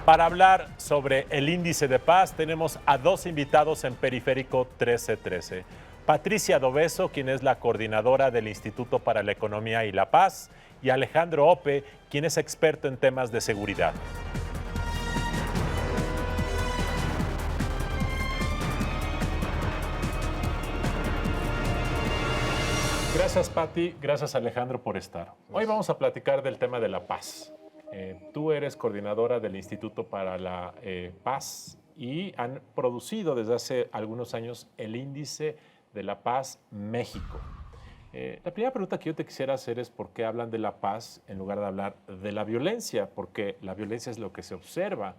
Para hablar sobre el índice de paz, tenemos a dos invitados en Periférico 1313. Patricia Doveso, quien es la coordinadora del Instituto para la Economía y la Paz, y Alejandro Ope, quien es experto en temas de seguridad. Gracias, Pati. Gracias, Alejandro, por estar. Hoy vamos a platicar del tema de la paz. Tú eres coordinadora del Instituto para la Paz y han producido desde hace algunos años el Índice de la Paz México. La primera pregunta que yo te quisiera hacer es por qué hablan de la paz en lugar de hablar de la violencia, porque la violencia es lo que se observa.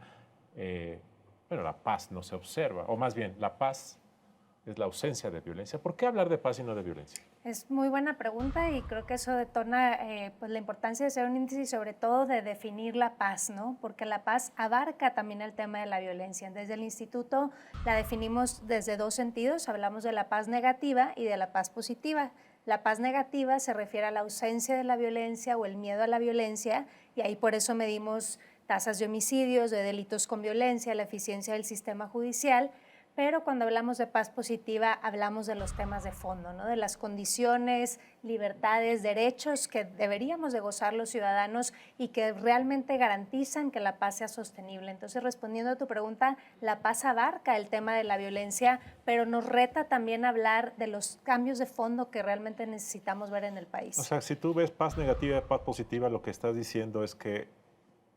Bueno, la paz no se observa, o más bien, la paz es la ausencia de violencia. ¿Por qué hablar de paz y no de violencia? Es muy buena pregunta y creo que eso detona pues la importancia de ser un índice y sobre todo de definir la paz, ¿no? Porque la paz abarca también el tema de la violencia. Desde el instituto la definimos desde dos sentidos, hablamos de la paz negativa y de la paz positiva. La paz negativa se refiere a la ausencia de la violencia o el miedo a la violencia y ahí por eso medimos tasas de homicidios, de delitos con violencia, la eficiencia del sistema judicial. Pero cuando hablamos de paz positiva, hablamos de los temas de fondo, ¿no? De las condiciones, libertades, derechos que deberíamos de gozar los ciudadanos y que realmente garantizan que la paz sea sostenible. Entonces, respondiendo a tu pregunta, la paz abarca el tema de la violencia, pero nos reta también a hablar de los cambios de fondo que realmente necesitamos ver en el país. O sea, si tú ves paz negativa y paz positiva, lo que estás diciendo es que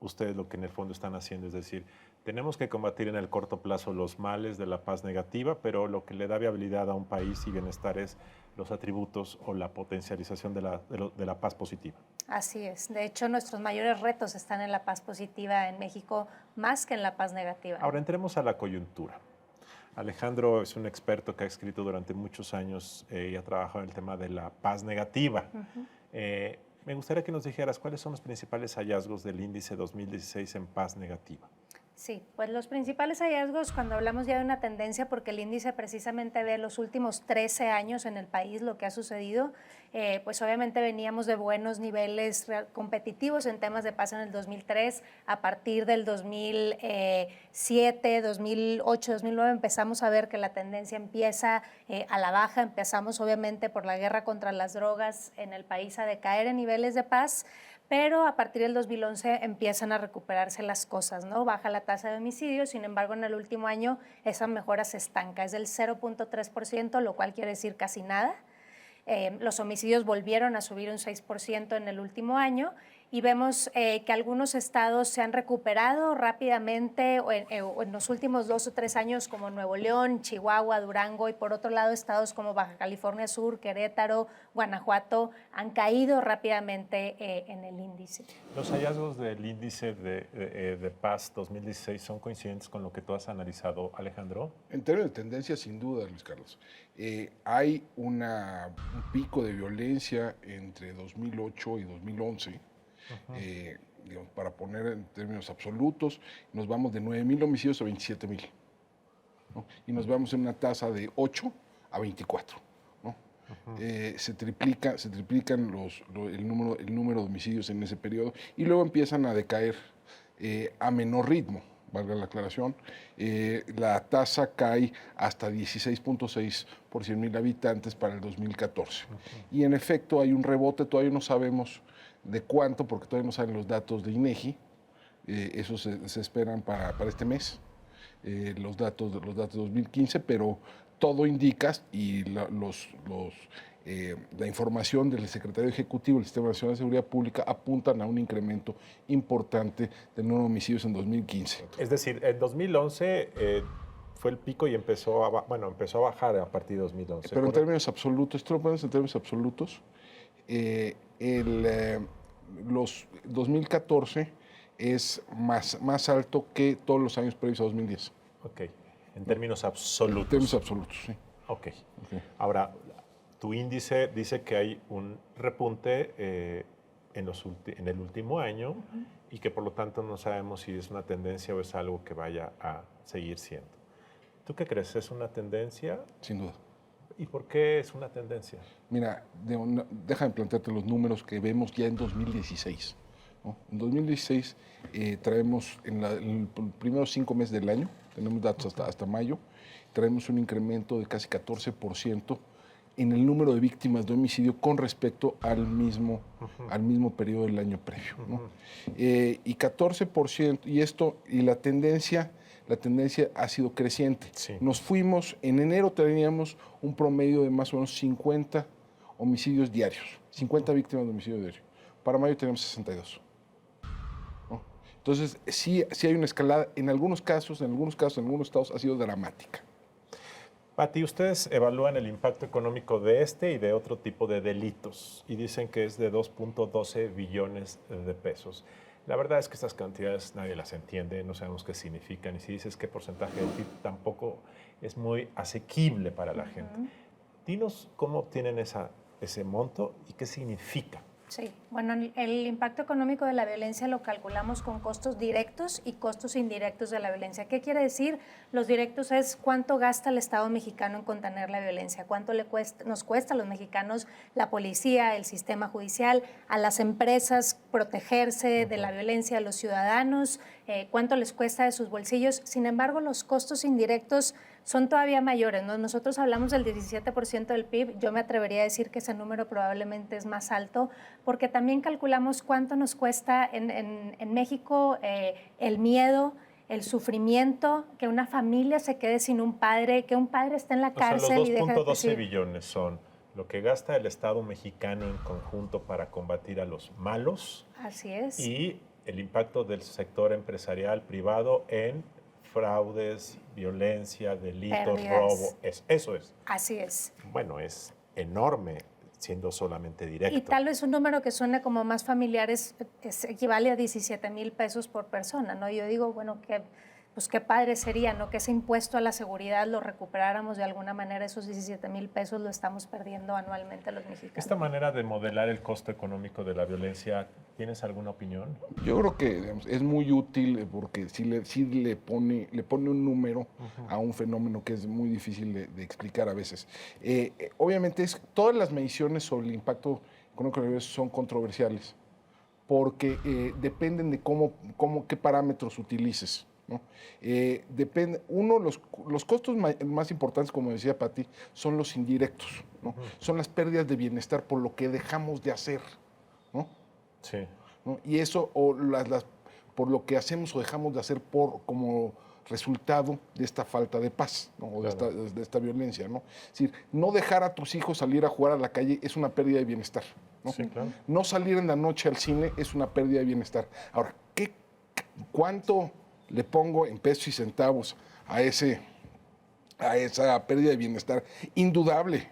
ustedes lo que en el fondo están haciendo es decir, tenemos que combatir en el corto plazo los males de la paz negativa, pero lo que le da viabilidad a un país y bienestar es los atributos o la potencialización de la paz positiva. Así es. De hecho, nuestros mayores retos están en la paz positiva en México más que en la paz negativa. Ahora entremos a la coyuntura. Alejandro es un experto que ha escrito durante muchos años y ha trabajado en el tema de la paz negativa. Me gustaría que nos dijeras cuáles son los principales hallazgos del índice 2016 en paz negativa. Sí, pues los principales hallazgos cuando hablamos ya de una tendencia, porque el índice precisamente ve los últimos 13 años en el país lo que ha sucedido, pues obviamente veníamos de buenos niveles competitivos en temas de paz en el 2003, a partir del 2007, 2008, 2009 empezamos a ver que la tendencia empieza a la baja, empezamos obviamente por la guerra contra las drogas en el país a decaer en niveles de paz, pero a partir del 2011 empiezan a recuperarse las cosas, ¿no? Baja la tasa de homicidios, sin embargo, en el último año esa mejora se estanca, es del 0.3%, lo cual quiere decir casi nada. Los homicidios volvieron a subir un 6% en el último año y vemos que algunos estados se han recuperado rápidamente o en los últimos 2 o 3 años como Nuevo León, Chihuahua, Durango y por otro lado estados como Baja California Sur, Querétaro, Guanajuato han caído rápidamente en el índice. ¿Los hallazgos del índice de paz 2016 son coincidentes con lo que tú has analizado, Alejandro? En términos de tendencia, sin duda, Luis Carlos. Hay un pico de violencia entre 2008 y 2011. Digamos, para poner en términos absolutos, nos vamos de 9,000 homicidios a 27,000, ¿no? Y nos vamos en una tasa de 8 a 24, ¿no? Se triplican el número de homicidios en ese periodo y luego empiezan a decaer a menor ritmo, valga la aclaración. La tasa cae hasta 16.6 por 100,000 habitantes para el 2014. Y en efecto hay un rebote, todavía no sabemos de cuánto, porque todavía no salen los datos de INEGI, esos se esperan para este mes, los datos de 2015, pero todo indica, y la información del secretario ejecutivo del Sistema Nacional de Seguridad Pública apuntan a un incremento importante del número de homicidios en 2015. Es decir, en 2011 fue el pico y empezó a bajar a partir de 2011. Pero en términos absolutos, esto lo ponemos en términos absolutos, los 2014 es más alto que todos los años previos a 2010. Ok, en términos absolutos. En términos absolutos, sí. Ok. Ahora, tu índice dice que hay un repunte en el último año y que por lo tanto no sabemos si es una tendencia o es algo que vaya a seguir siendo. ¿Tú qué crees? ¿Es una tendencia? Sin duda. ¿Y por qué es una tendencia? Mira, déjame plantearte los números que vemos ya en 2016. ¿no? En 2016 traemos en los primeros 5 meses del año, tenemos datos hasta mayo, traemos un incremento de casi 14% en el número de víctimas de homicidio con respecto al mismo periodo del año previo, ¿no? Y 14%, y la tendencia ha sido creciente. Sí. Nos fuimos, en enero teníamos un promedio de más o menos 50 homicidios diarios, 50 víctimas de homicidio diario. Para mayo tenemos 62. ¿No? Entonces, sí hay una escalada. En algunos casos, en algunos estados ha sido dramática. Pati, ustedes evalúan el impacto económico de este y de otro tipo de delitos y dicen que es de 2.12 billones de pesos. La verdad es que estas cantidades nadie las entiende, no sabemos qué significan y si dices qué porcentaje del PIB tampoco es muy asequible para la gente. Dinos cómo obtienen ese monto y qué significa. Sí, bueno, el impacto económico de la violencia lo calculamos con costos directos y costos indirectos de la violencia. ¿Qué quiere decir? Los directos es cuánto gasta el Estado mexicano en contener la violencia, cuánto nos cuesta a los mexicanos la policía, el sistema judicial, a las empresas protegerse de la violencia, a los ciudadanos, cuánto les cuesta de sus bolsillos. Sin embargo, los costos indirectos son todavía mayores, ¿no? Nosotros hablamos del 17% del PIB, yo me atrevería a decir que ese número probablemente es más alto, porque también calculamos cuánto nos cuesta en México el miedo, el sufrimiento, que una familia se quede sin un padre, que un padre esté en la cárcel. Los y deje de 2.12 billones son lo que gasta el Estado mexicano en conjunto para combatir a los malos. Así es. Y el impacto del sector empresarial privado en fraudes, violencia, delitos, Pérdidas. robo. Eso es. Así es. Bueno, es enorme siendo solamente directo. Y tal vez un número que suene como más familiar equivale a 17,000 pesos por persona, ¿no? Yo digo, bueno, pues qué padre sería, ¿no? Que ese impuesto a la seguridad lo recuperáramos de alguna manera, esos 17,000 pesos lo estamos perdiendo anualmente los mexicanos. Esta manera de modelar el costo económico de la violencia, ¿tienes alguna opinión? Yo creo que digamos, es muy útil porque sí le pone un número a un fenómeno que es muy difícil de explicar a veces. Obviamente todas las mediciones sobre el impacto económico de la violencia son controversiales porque dependen de qué parámetros utilices, ¿no? Depende, los costos más importantes, como decía Pati, son los indirectos, ¿no? Son las pérdidas de bienestar por lo que dejamos de hacer, ¿no? Sí. ¿No? Y eso, por lo que hacemos o dejamos de hacer como resultado de esta falta de paz, ¿no? O Claro. de esta violencia, ¿no? Es decir, no dejar a tus hijos salir a jugar a la calle es una pérdida de bienestar, ¿no? Sí, claro. No salir en la noche al cine es una pérdida de bienestar. Ahora, ¿cuánto le pongo en pesos y centavos a esa pérdida de bienestar indudable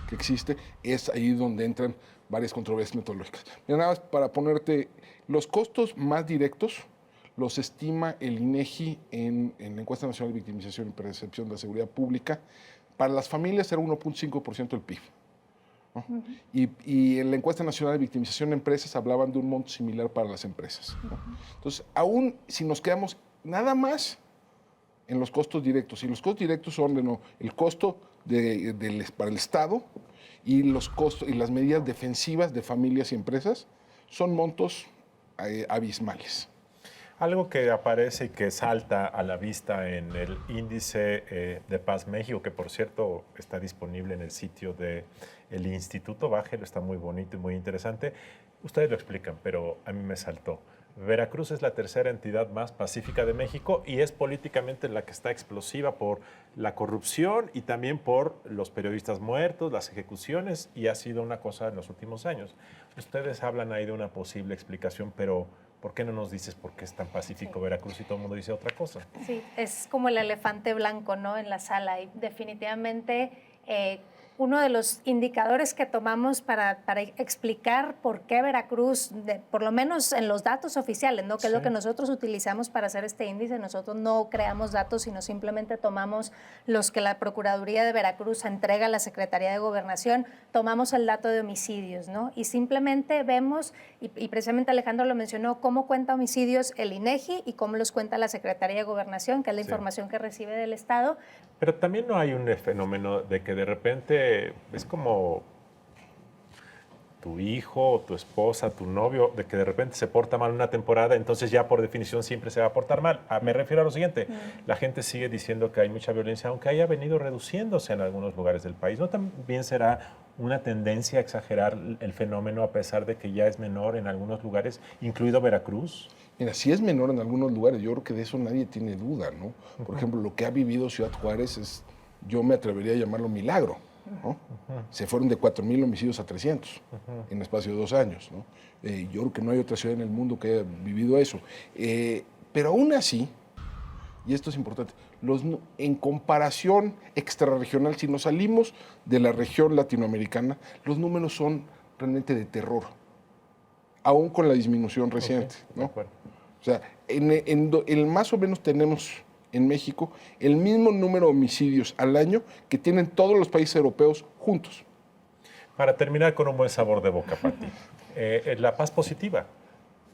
que existe? Es ahí donde entran varias controversias metodológicas. Mira, nada más para ponerte, los costos más directos los estima el INEGI en la Encuesta Nacional de Victimización y Percepción de la Seguridad Pública. Para las familias era 1.5% del PIB. ¿No? Y en la Encuesta Nacional de Victimización de Empresas hablaban de un monto similar para las empresas, ¿no? Entonces, aún si nos quedamos nada más en los costos directos, y los costos directos son el costo para el Estado y los costos y las medidas defensivas de familias y empresas, son montos abismales. Algo que aparece y que salta a la vista en el índice de Paz México, que por cierto está disponible en el sitio del Instituto, bájelo, está muy bonito y muy interesante. Ustedes lo explican, pero a mí me saltó. Veracruz es la tercera entidad más pacífica de México y es políticamente la que está explosiva por la corrupción y también por los periodistas muertos, las ejecuciones, y ha sido una cosa en los últimos años. Ustedes hablan ahí de una posible explicación, pero ¿por qué no nos dices por qué es tan pacífico Veracruz y todo el mundo dice otra cosa? Sí, es como el elefante blanco, ¿no? En la sala, y definitivamente uno de los indicadores que tomamos para explicar por qué Veracruz, por lo menos en los datos oficiales, ¿no? Que es lo que nosotros utilizamos para hacer este índice. Nosotros no creamos datos, sino simplemente tomamos los que la Procuraduría de Veracruz entrega a la Secretaría de Gobernación, tomamos el dato de homicidios, ¿no? Y simplemente vemos, y precisamente Alejandro lo mencionó, cómo cuenta homicidios el INEGI y cómo los cuenta la Secretaría de Gobernación, que es la información que recibe del Estado. Pero también no hay un fenómeno de que de repente es como tu hijo, o tu esposa, tu novio, de que de repente se porta mal una temporada, entonces ya por definición siempre se va a portar mal. Me refiero a lo siguiente, la gente sigue diciendo que hay mucha violencia, aunque haya venido reduciéndose en algunos lugares del país. ¿No también será una tendencia a exagerar el fenómeno a pesar de que ya es menor en algunos lugares, incluido Veracruz? Mira, si es menor en algunos lugares, yo creo que de eso nadie tiene duda, ¿no? Por ejemplo, lo que ha vivido Ciudad Juárez es, yo me atrevería a llamarlo milagro, ¿no? Se fueron de 4,000 homicidios a 300 en espacio de 2 años, ¿no? Yo creo que no hay otra ciudad en el mundo que haya vivido eso. Pero aún así, y esto es importante, en comparación extrarregional, si nos salimos de la región latinoamericana, los números son realmente de terror, aún con la disminución reciente, ¿no? O sea, más o menos tenemos en México el mismo número de homicidios al año que tienen todos los países europeos juntos. Para terminar con un buen sabor de boca, Pati, la paz positiva.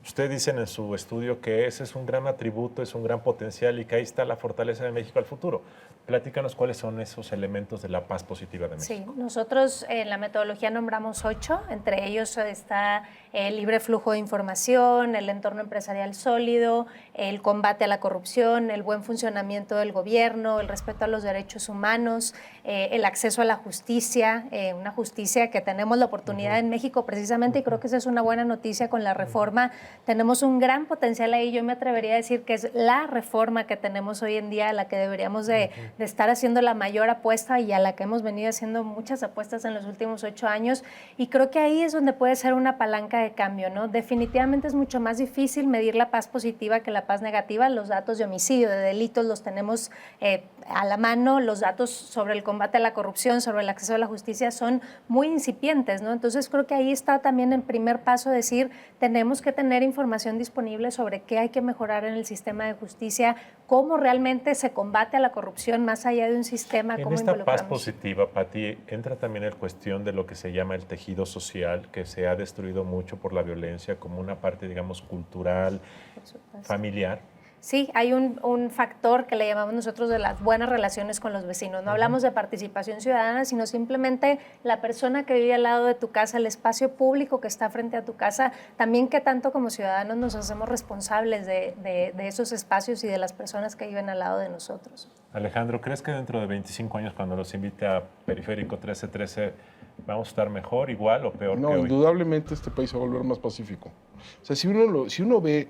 Ustedes dicen en su estudio que ese es un gran atributo, es un gran potencial y que ahí está la fortaleza de México al futuro. Platícanos cuáles son esos elementos de la paz positiva de México. Sí, nosotros en la metodología nombramos 8, entre ellos está el libre flujo de información, el entorno empresarial sólido, el combate a la corrupción, el buen funcionamiento del gobierno, el respeto a los derechos humanos, el acceso a la justicia, una justicia que tenemos la oportunidad en México precisamente, y creo que esa es una buena noticia con la reforma. Tenemos un gran potencial ahí, yo me atrevería a decir que es la reforma que tenemos hoy en día, a la que deberíamos de estar haciendo la mayor apuesta y a la que hemos venido haciendo muchas apuestas en los últimos 8 años, y creo que ahí es donde puede ser una palanca de cambio, ¿no? Definitivamente es mucho más difícil medir la paz positiva que la paz negativa. Los datos de homicidio, de delitos los tenemos a la mano, los datos sobre el combate a la corrupción, sobre el acceso a la justicia son muy incipientes, ¿no? Entonces creo que ahí está también el primer paso, decir, tenemos que tener información disponible sobre qué hay que mejorar en el sistema de justicia, cómo realmente se combate a la corrupción más allá de un sistema. En esta paz positiva, Pati, entra también la cuestión de lo que se llama el tejido social, que se ha destruido mucho por la violencia, como una parte, digamos, cultural, familiar. Sí, hay un factor que le llamamos nosotros de las buenas relaciones con los vecinos. No hablamos de participación ciudadana, sino simplemente la persona que vive al lado de tu casa, el espacio público que está frente a tu casa, también que tanto como ciudadanos nos hacemos responsables de esos espacios y de las personas que viven al lado de nosotros. Alejandro, ¿crees que dentro de 25 años, cuando los invite a Periférico 1313, vamos a estar mejor, igual o peor que hoy? No, indudablemente este país va a volver más pacífico. O sea, si uno ve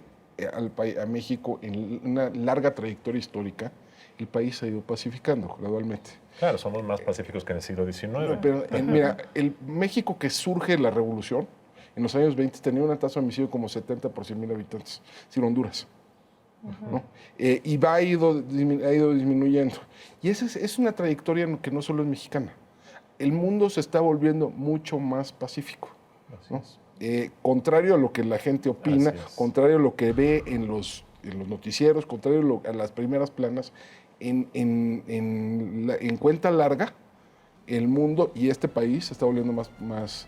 a México en una larga trayectoria histórica, el país se ha ido pacificando gradualmente. Claro, somos más pacíficos que en el siglo XIX. Pero mira, el México que surge de la revolución, en los años 20 tenía una tasa de homicidio como 70 por 100,000 habitantes, sin Honduras. ¿No? Y ha ido disminuyendo. Y esa es una trayectoria que no solo es mexicana. El mundo se está volviendo mucho más pacífico, ¿no? Contrario a lo que la gente opina, contrario a lo que ve en los noticieros, contrario a las primeras planas, en cuenta larga, el mundo y este país se está volviendo más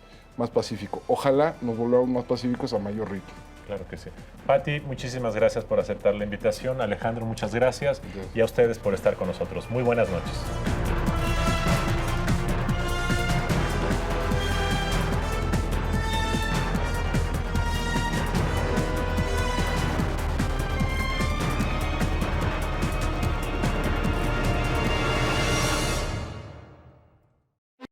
pacífico. Ojalá nos volvamos más pacíficos a mayor ritmo. Claro que sí. Pati, muchísimas gracias por aceptar la invitación. Alejandro, muchas gracias. Y a ustedes por estar con nosotros. Muy buenas noches.